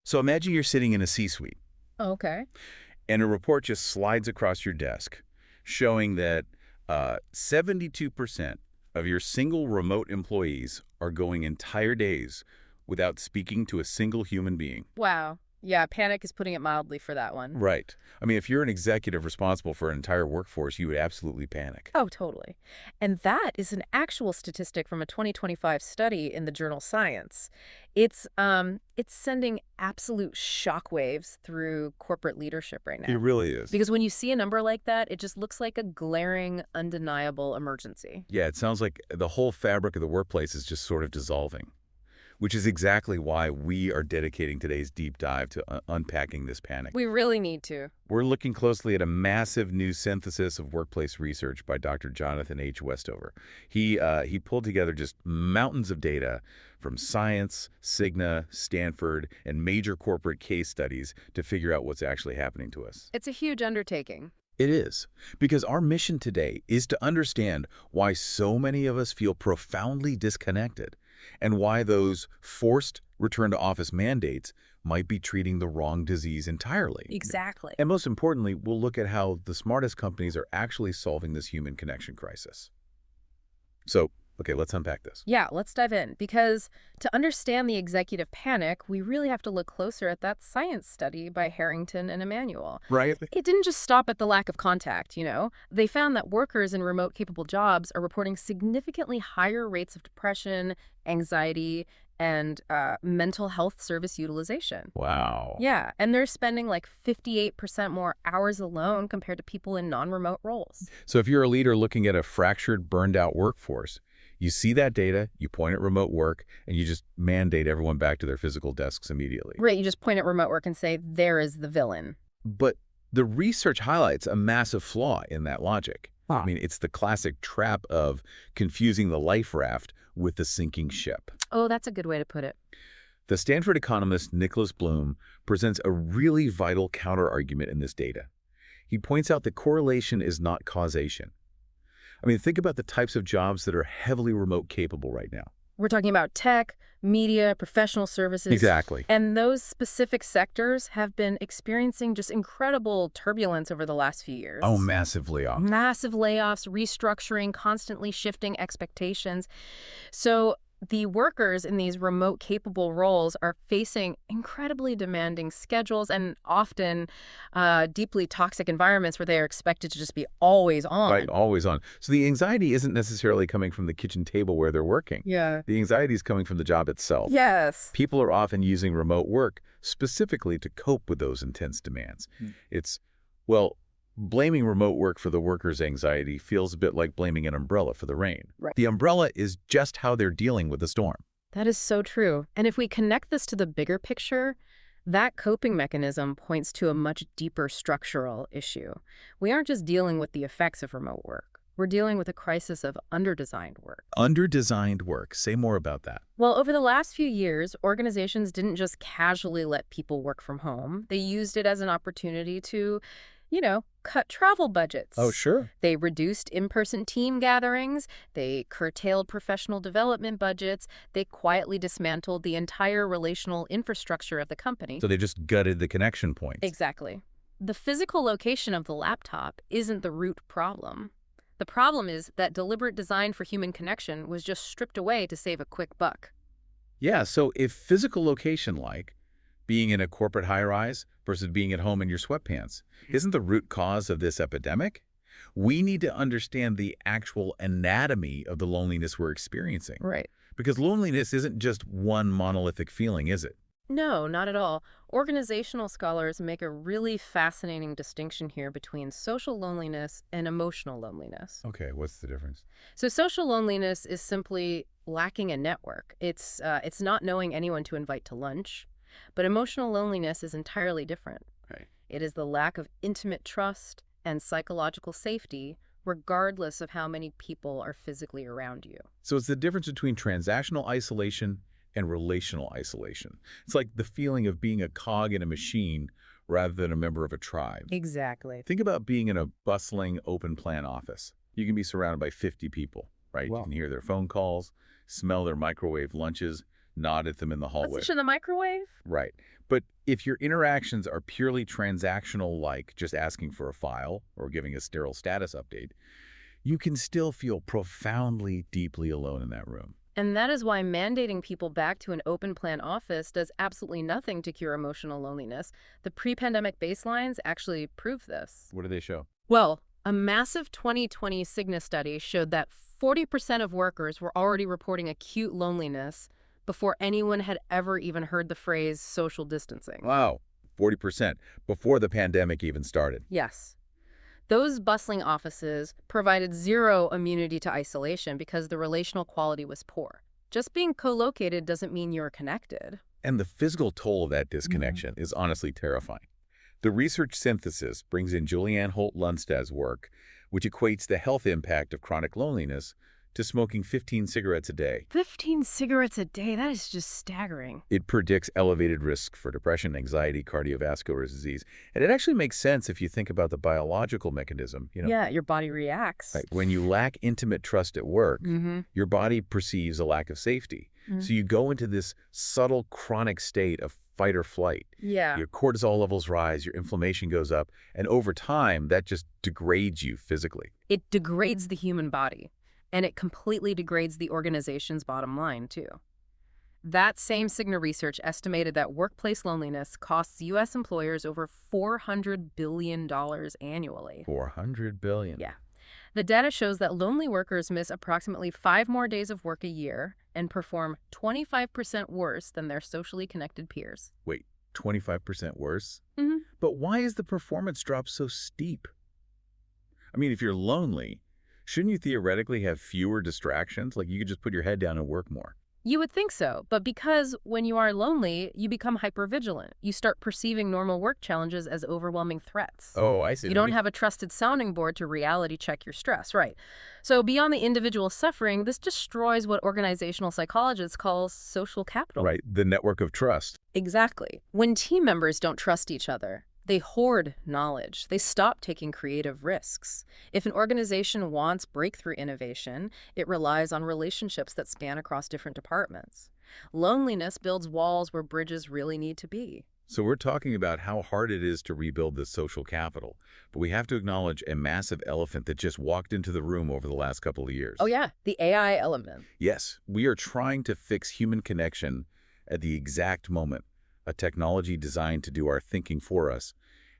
So imagine you're sitting in a C-suite, Okay. and a report just slides across your desk showing that 72% of your single remote employees are going entire days without speaking to a single human being. Wow. Yeah, panic is putting it mildly for that one. Right. I mean, if you're an executive responsible for an entire workforce, you would absolutely panic. Oh, totally. And that is an actual statistic from a 2025 study in the journal Science. It's sending absolute shockwaves through corporate leadership right It now. really is. Because when you see a number like that, it just looks like a glaring, undeniable emergency. Yeah, it sounds like the whole fabric of the workplace is just sort of dissolving, which is exactly why we are dedicating today's deep dive to unpacking this panic. We really need to. We're looking closely at a massive new synthesis of workplace research by Dr. Jonathan H. Westover. He pulled together just mountains of data from Science, Cigna, Stanford, and major corporate case studies to figure out what's actually happening to us. It's a huge undertaking. It is, because our mission today is to understand why so many of us feel profoundly disconnected and why those forced return-to-office mandates might be treating the wrong disease entirely. Exactly. And most importantly, we'll look at how the smartest companies are actually solving this human connection crisis. So, okay, let's unpack this. Yeah, let's dive in. Because to understand the executive panic, we really have to look closer at that science study by Harrington and Emmanuel. Right. It didn't just stop at the lack of contact, you know? They found that workers in remote-capable jobs are reporting significantly higher rates of depression, anxiety, and mental health service utilization. Wow. Yeah, and they're spending like 58% more hours alone compared to people in non-remote roles. So if you're a leader looking at a fractured, burned-out workforce, you see that data, you point at remote work, and you just mandate everyone back to their physical desks immediately. Right, you just point at remote work and say, there is the villain. But the research highlights a massive flaw in that logic. I mean, it's the classic trap of confusing the life raft with the sinking ship. Oh, that's a good way to put it. The Stanford economist Nicholas Bloom presents a really vital counterargument in this data. He points out that correlation is not causation. I mean, think about the types of jobs that are heavily remote capable right now. We're talking about tech, media, professional services. Exactly. And those specific sectors have been experiencing just incredible turbulence over the last few years. Oh, massive layoffs. Massive layoffs, restructuring, constantly shifting expectations. So the workers in these remote capable roles are facing incredibly demanding schedules and often deeply toxic environments where they are expected to just be always on. Right, always on. So the anxiety isn't necessarily coming from the kitchen table where they're working. Yeah. The anxiety is coming from the job itself. Yes. People are often using remote work specifically to cope with those intense demands. It's, well, blaming remote work for the worker's anxiety feels a bit like blaming an umbrella for the rain. Right. The umbrella is just how they're dealing with the storm. That is so true. And if we connect this to the bigger picture, that coping mechanism points to a much deeper structural issue. We aren't just dealing with the effects of remote work. We're dealing with a crisis of underdesigned work. Underdesigned work. Say more about that. Well, over the last few years, organizations didn't just casually let people work from home. They used it as an opportunity to, cut travel budgets. Oh, sure. They reduced in-person team gatherings. They curtailed professional development budgets. They quietly dismantled the entire relational infrastructure of the company. So they just gutted the connection points. Exactly. The physical location of the laptop isn't the root problem. The problem is that deliberate design for human connection was just stripped away to save a quick buck. Yeah, so if physical location, like being in a corporate high-rise versus being at home in your sweatpants, isn't the root cause of this epidemic? We need to understand the actual anatomy of the loneliness we're experiencing. Right. Because loneliness isn't just one monolithic feeling, is it? No, not at all. Organizational scholars make a really fascinating distinction here between social loneliness and emotional loneliness. Okay, what's the difference? So social loneliness is simply lacking a network. It's not knowing anyone to invite to lunch. But emotional loneliness is entirely different. Right. It is the lack of intimate trust and psychological safety, regardless of how many people are physically around you. So it's the difference between transactional isolation and relational isolation. It's like the feeling of being a cog in a machine rather than a member of a tribe. Exactly. Think about being in a bustling, open-plan office. You can be surrounded by 50 people, right? Wow. You can hear their phone calls, smell their microwave lunches, nod at them in the hallway. Lunch in the microwave? Right. But If your interactions are purely transactional, like just asking for a file or giving a sterile status update, you can still feel profoundly, deeply alone in that room. And that is why mandating people back to an open plan office does absolutely nothing to cure emotional loneliness. The pre-pandemic baselines actually prove this. What do they show? Well, a massive 2020 Cigna study showed that 40% of workers were already reporting acute loneliness before anyone had ever even heard the phrase social distancing. Wow, 40% before the pandemic even started. Yes. Those bustling offices provided zero immunity to isolation because the relational quality was poor. Just being co-located doesn't mean you're connected. And the physical toll of that disconnection is honestly terrifying. The research synthesis brings in Julianne Holt-Lundstad's work, which equates the health impact of chronic loneliness to smoking 15 cigarettes a day. 15 cigarettes a day, that is just staggering. It predicts elevated risk for depression, anxiety, cardiovascular disease. And it actually makes sense if you think about the biological mechanism. Yeah, your body reacts. Right, when you lack intimate trust at work, your body perceives a lack of safety. So you go into this subtle chronic state of fight or flight. Yeah. Your cortisol levels rise, your inflammation goes up, and over time, that just degrades you physically. It degrades the human body, and it completely degrades the organization's bottom line, too. That same Cigna research estimated that workplace loneliness costs U.S. employers over $400 billion annually. $400 billion. Yeah. The data shows that lonely workers miss approximately 5 more days of work a year and perform 25% worse than their socially connected peers. Wait, 25% worse? Mm-hmm. But why is the performance drop so steep? I mean, if you're lonely, shouldn't you theoretically have fewer distractions? Like you could just put your head down and work more. You would think so, but because when you are lonely, you become hypervigilant. You start perceiving normal work challenges as overwhelming threats. Oh, I see. You don't have a trusted sounding board to reality check your stress, right? So beyond the individual suffering, this destroys what organizational psychologists call social capital. Right, the network of trust. Exactly. When team members don't trust each other, they hoard knowledge. They stop taking creative risks. If an organization wants breakthrough innovation, it relies on relationships that span across different departments. Loneliness builds walls where bridges really need to be. So we're talking about how hard it is to rebuild this social capital, but we have to acknowledge a massive elephant that just walked into the room over the last couple of years. Oh yeah, the AI element. Yes, we are trying to fix human connection at the exact moment a technology designed to do our thinking for us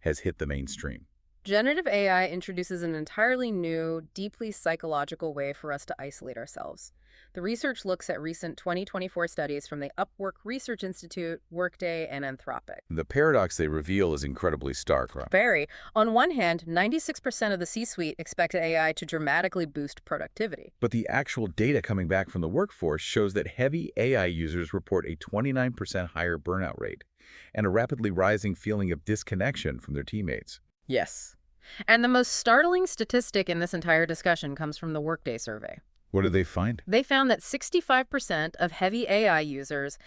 has hit the mainstream. Generative AI introduces an entirely new, deeply psychological way for us to isolate ourselves. The research looks at recent 2024 studies from the Upwork Research Institute, Workday, and Anthropic. The paradox they reveal is incredibly stark, right? Very. On one hand, 96% of the C-suite expect AI to dramatically boost productivity. But the actual data coming back from the workforce shows that heavy AI users report a 29% higher burnout rate and a rapidly rising feeling of disconnection from their teammates. Yes. And the most startling statistic in this entire discussion comes from the Workday survey. What did they find? They found that 65% of heavy AI users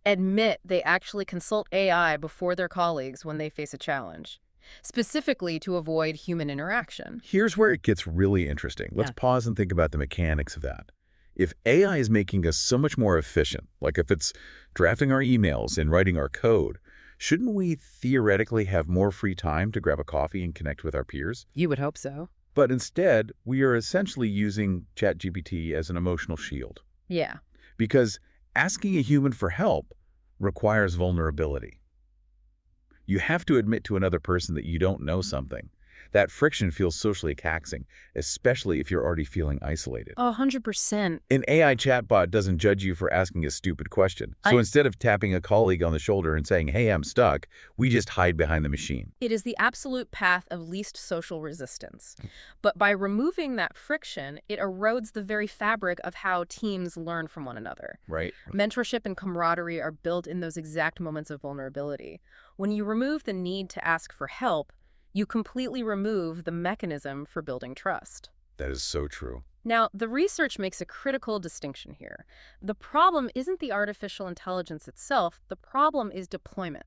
admit they actually consult AI before their colleagues when they face a challenge, specifically to avoid human interaction. Here's where it gets really interesting. Let's pause and think about the mechanics of that. If AI is making us so much more efficient, like if it's drafting our emails and writing our code, shouldn't we theoretically have more free time to grab a coffee and connect with our peers? You would hope so. But instead, we are essentially using ChatGPT as an emotional shield. Yeah. Because asking a human for help requires vulnerability. You have to admit to another person that you don't know something. That friction feels socially taxing, especially if you're already feeling isolated. Oh, 100%. An AI chatbot doesn't judge you for asking a stupid question. So instead of tapping a colleague on the shoulder and saying, hey, I'm stuck, we just hide behind the machine. It is the absolute path of least social resistance. But by removing that friction, it erodes the very fabric of how teams learn from one another. Right. Mentorship and camaraderie are built in those exact moments of vulnerability. When you remove the need to ask for help, you completely remove the mechanism for building trust. That is so true. Now, the research makes a critical distinction here. The problem isn't the artificial intelligence itself. The problem is deployment.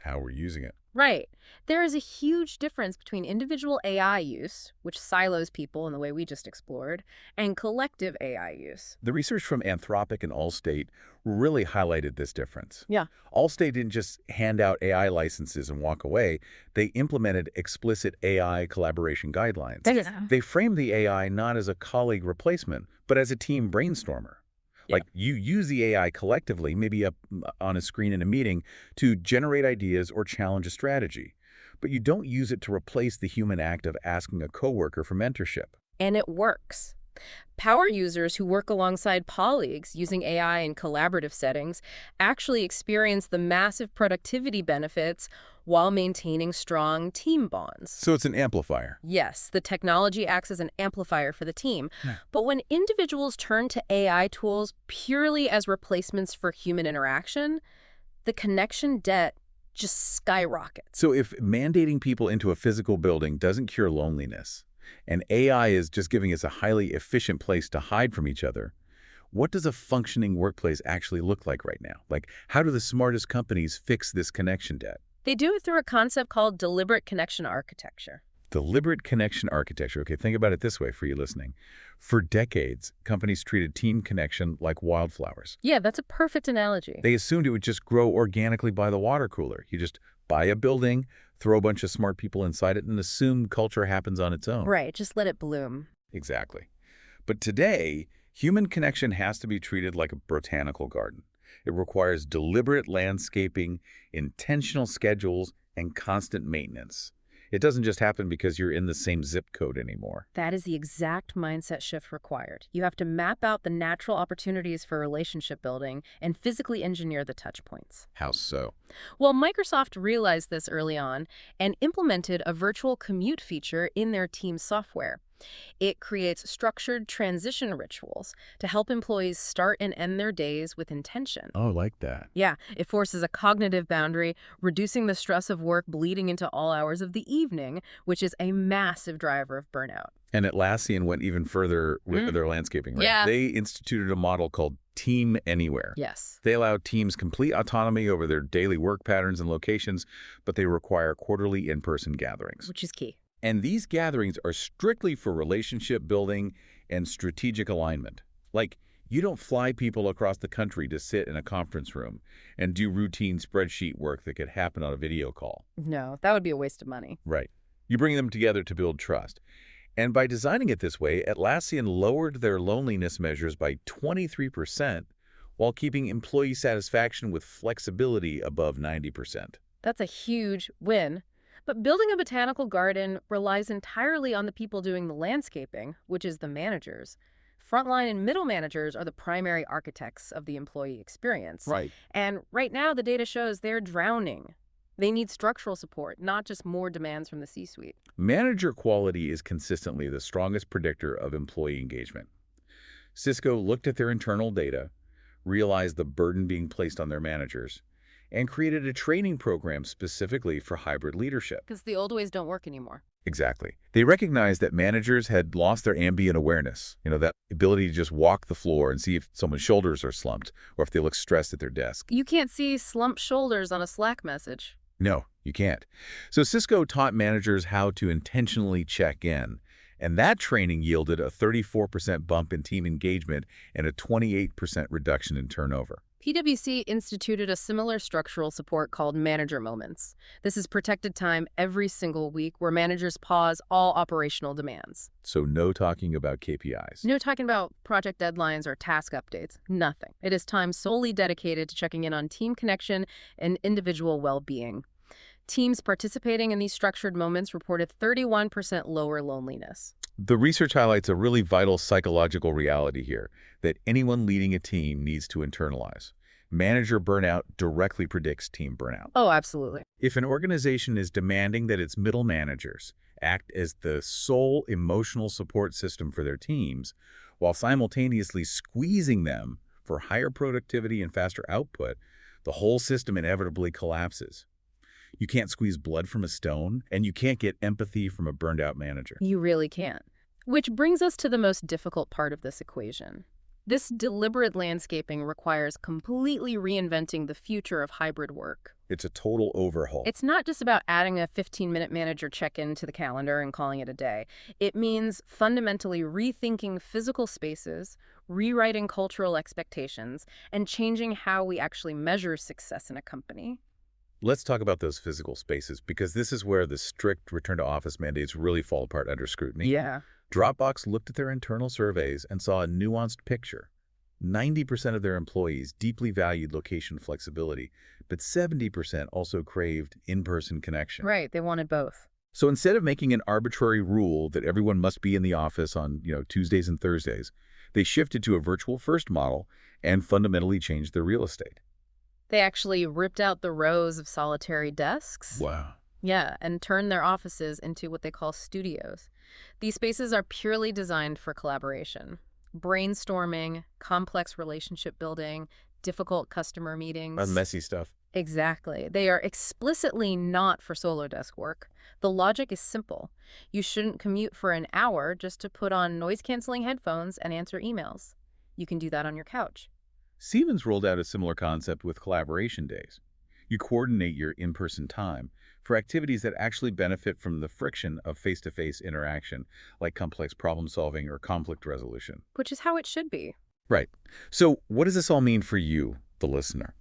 How we're using it. Right. There is a huge difference between individual AI use, which silos people in the way we just explored, and collective AI use. The research from Anthropic and Allstate really highlighted this difference. Yeah. Allstate didn't just hand out AI licenses and walk away. They implemented explicit AI collaboration guidelines. Yeah. They framed the AI not as a colleague replacement, but as a team brainstormer. Yeah. Like you use the AI collectively, maybe up on a screen in a meeting, to generate ideas or challenge a strategy. But you don't use it to replace the human act of asking a coworker for mentorship. And it works. Power users who work alongside colleagues using AI in collaborative settings actually experience the massive productivity benefits while maintaining strong team bonds. So it's an amplifier. Yes, the technology acts as an amplifier for the team. Yeah. But when individuals turn to AI tools purely as replacements for human interaction, the connection debt just skyrockets. So if mandating people into a physical building doesn't cure loneliness, and AI is just giving us a highly efficient place to hide from each other, what does a functioning workplace actually look like right now? Like, how do the smartest companies fix this connection debt? They do it through a concept called deliberate connection architecture. Deliberate connection architecture. Okay, think about it this way for you listening. For decades, companies treated team connection like wildflowers. Yeah, that's a perfect analogy. They assumed it would just grow organically by the water cooler. You just buy a building, throw a bunch of smart people inside it, and assume culture happens on its own. Right, just let it bloom. Exactly. But today, human connection has to be treated like a botanical garden. It requires deliberate landscaping, intentional schedules, and constant maintenance. It doesn't just happen because you're in the same zip code anymore. That is the exact mindset shift required. You have to map out the natural opportunities for relationship building and physically engineer the touch points. How so? Well, Microsoft realized this early on and implemented a virtual commute feature in their team software. It creates structured transition rituals to help employees start and end their days with intention. Oh, like that. Yeah, it forces a cognitive boundary, reducing the stress of work bleeding into all hours of the evening, which is a massive driver of burnout. And Atlassian went even further with their landscaping, right? Yeah. They instituted a model called Team Anywhere. Yes. They allow teams complete autonomy over their daily work patterns and locations, but they require quarterly in-person gatherings. Which is key. And these gatherings are strictly for relationship building and strategic alignment. Like, you don't fly people across the country to sit in a conference room and do routine spreadsheet work that could happen on a video call. No, that would be a waste of money. Right. You bring them together to build trust. And by designing it this way, Atlassian lowered their loneliness measures by 23% while keeping employee satisfaction with flexibility above 90%. That's a huge win. But building a botanical garden relies entirely on the people doing the landscaping, which is the managers. Frontline and middle managers are the primary architects of the employee experience. Right. And right now, the data shows they're drowning. They need structural support, not just more demands from the C-suite. Manager quality is consistently the strongest predictor of employee engagement. Cisco looked at their internal data, realized the burden being placed on their managers, and created a training program specifically for hybrid leadership. Because the old ways don't work anymore. Exactly. They recognized that managers had lost their ambient awareness, that ability to just walk the floor and see if someone's shoulders are slumped or if they look stressed at their desk. You can't see slumped shoulders on a Slack message. No, you can't. So Cisco taught managers how to intentionally check in, and that training yielded a 34% bump in team engagement and a 28% reduction in turnover. PwC instituted a similar structural support called manager moments. This is protected time every single week where managers pause all operational demands. So no talking about KPIs. No talking about project deadlines or task updates. Nothing. It is time solely dedicated to checking in on team connection and individual well-being. Teams participating in these structured moments reported 31% lower loneliness. The research highlights a really vital psychological reality here that anyone leading a team needs to internalize. Manager burnout directly predicts team burnout. Oh, absolutely. If an organization is demanding that its middle managers act as the sole emotional support system for their teams, while simultaneously squeezing them for higher productivity and faster output, the whole system inevitably collapses. You can't squeeze blood from a stone, and you can't get empathy from a burned-out manager. You really can't. Which brings us to the most difficult part of this equation. This deliberate landscaping requires completely reinventing the future of hybrid work, It's a total overhaul. It's not just about adding a 15-minute manager check-in to the calendar and calling it a day. It means fundamentally rethinking physical spaces, rewriting cultural expectations, and changing how we actually measure success in a company. Let's talk about those physical spaces, because this is where the strict return-to-office mandates really fall apart under scrutiny. Yeah. Dropbox looked at their internal surveys and saw a nuanced picture. 90% of their employees deeply valued location flexibility, but 70% also craved in-person connection. Right, they wanted both. So instead of making an arbitrary rule that everyone must be in the office on, Tuesdays and Thursdays, they shifted to a virtual-first model and fundamentally changed their real estate. They actually ripped out the rows of solitary desks. Wow. Yeah, and turned their offices into what they call studios. These spaces are purely designed for collaboration. Brainstorming, complex relationship building, difficult customer meetings. Messy stuff. Exactly. They are explicitly not for solo desk work. The logic is simple. You shouldn't commute for an hour just to put on noise-canceling headphones and answer emails. You can do that on your couch. Siemens rolled out a similar concept with collaboration days. You coordinate your in-person time for activities that actually benefit from the friction of face-to-face interaction, like complex problem-solving or conflict resolution. Which is how it should be. Right. So what does this all mean for you, the listener?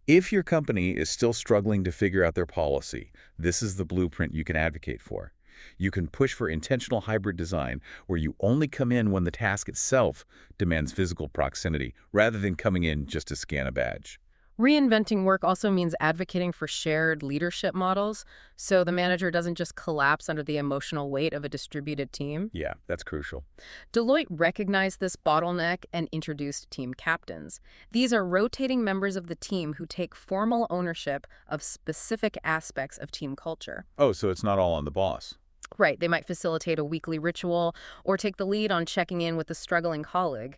If your company is still struggling to figure out their policy, this is the blueprint you can advocate for. You can push for intentional hybrid design where you only come in when the task itself demands physical proximity rather than coming in just to scan a badge. Reinventing work also means advocating for shared leadership models, so the manager doesn't just collapse under the emotional weight of a distributed team. Yeah, that's crucial. Deloitte recognized this bottleneck and introduced team captains. These are rotating members of the team who take formal ownership of specific aspects of team culture. Oh, so it's not all on the boss. Right, they might facilitate a weekly ritual or take the lead on checking in with a struggling colleague.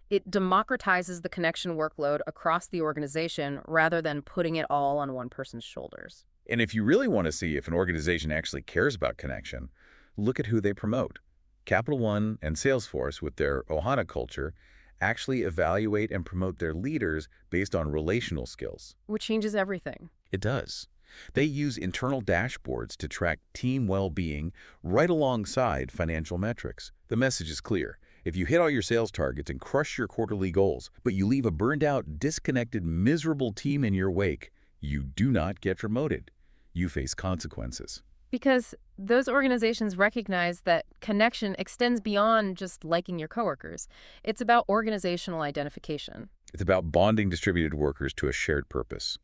It democratizes the connection workload across the organization rather than putting it all on one person's shoulders. And if you really want to see if an organization actually cares about connection, look at who they promote. Capital One and Salesforce, with their Ohana culture, actually evaluate and promote their leaders based on relational skills. Which changes everything. It does. They use internal dashboards to track team well-being right alongside financial metrics. The message is clear. If you hit all your sales targets and crush your quarterly goals, but you leave a burned-out, disconnected, miserable team in your wake, you do not get promoted. You face consequences. Because those organizations recognize that connection extends beyond just liking your coworkers. It's about organizational identification. It's about bonding distributed workers to a shared purpose.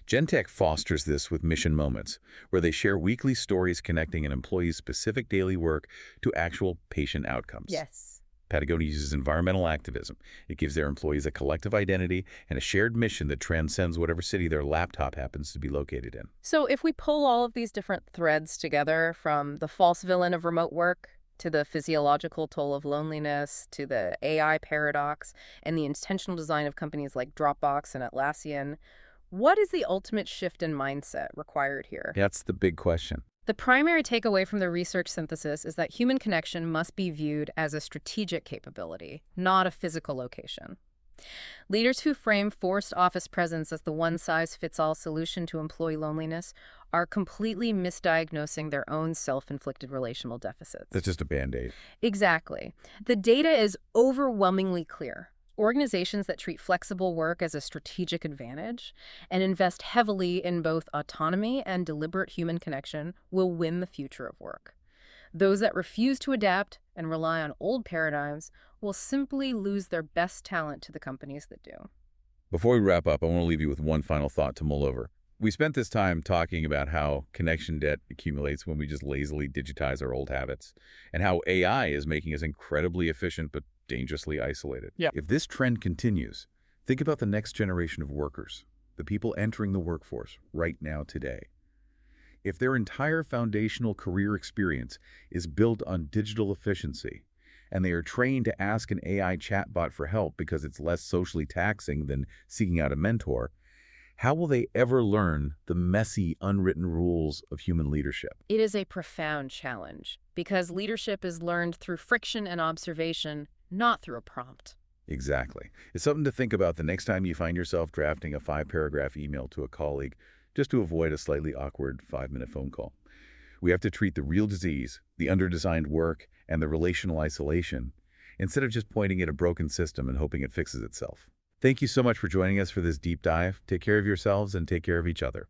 Gentech fosters this with Mission Moments, where they share weekly stories connecting an employee's specific daily work to actual patient outcomes. Yes. Patagonia uses environmental activism. It gives their employees a collective identity and a shared mission that transcends whatever city their laptop happens to be located in. So if we pull all of these different threads together, from the false villain of remote work to the physiological toll of loneliness to the AI paradox and the intentional design of companies like Dropbox and Atlassian, what is the ultimate shift in mindset required here? That's the big question. The primary takeaway from the research synthesis is that human connection must be viewed as a strategic capability, not a physical location. Leaders who frame forced office presence as the one-size-fits-all solution to employee loneliness are completely misdiagnosing their own self-inflicted relational deficits. That's just a Band-Aid. Exactly. The data is overwhelmingly clear. Organizations that treat flexible work as a strategic advantage and invest heavily in both autonomy and deliberate human connection will win the future of work. Those that refuse to adapt and rely on old paradigms will simply lose their best talent to the companies that do. Before we wrap up, I want to leave you with one final thought to mull over. We spent this time talking about how connection debt accumulates when we just lazily digitize our old habits, and how AI is making us incredibly efficient but dangerously isolated. Yeah. If this trend continues, think about the next generation of workers, the people entering the workforce right now today. If their entire foundational career experience is built on digital efficiency, and they are trained to ask an AI chatbot for help because it's less socially taxing than seeking out a mentor, how will they ever learn the messy, unwritten rules of human leadership? It is a profound challenge because leadership is learned through friction and observation, not through a prompt. Exactly. It's something to think about the next time you find yourself drafting a 5-paragraph email to a colleague just to avoid a slightly awkward 5-minute phone call. We have to treat the real disease, the underdesigned work, and the relational isolation, instead of just pointing at a broken system and hoping it fixes itself. Thank you so much for joining us for this deep dive. Take care of yourselves and take care of each other.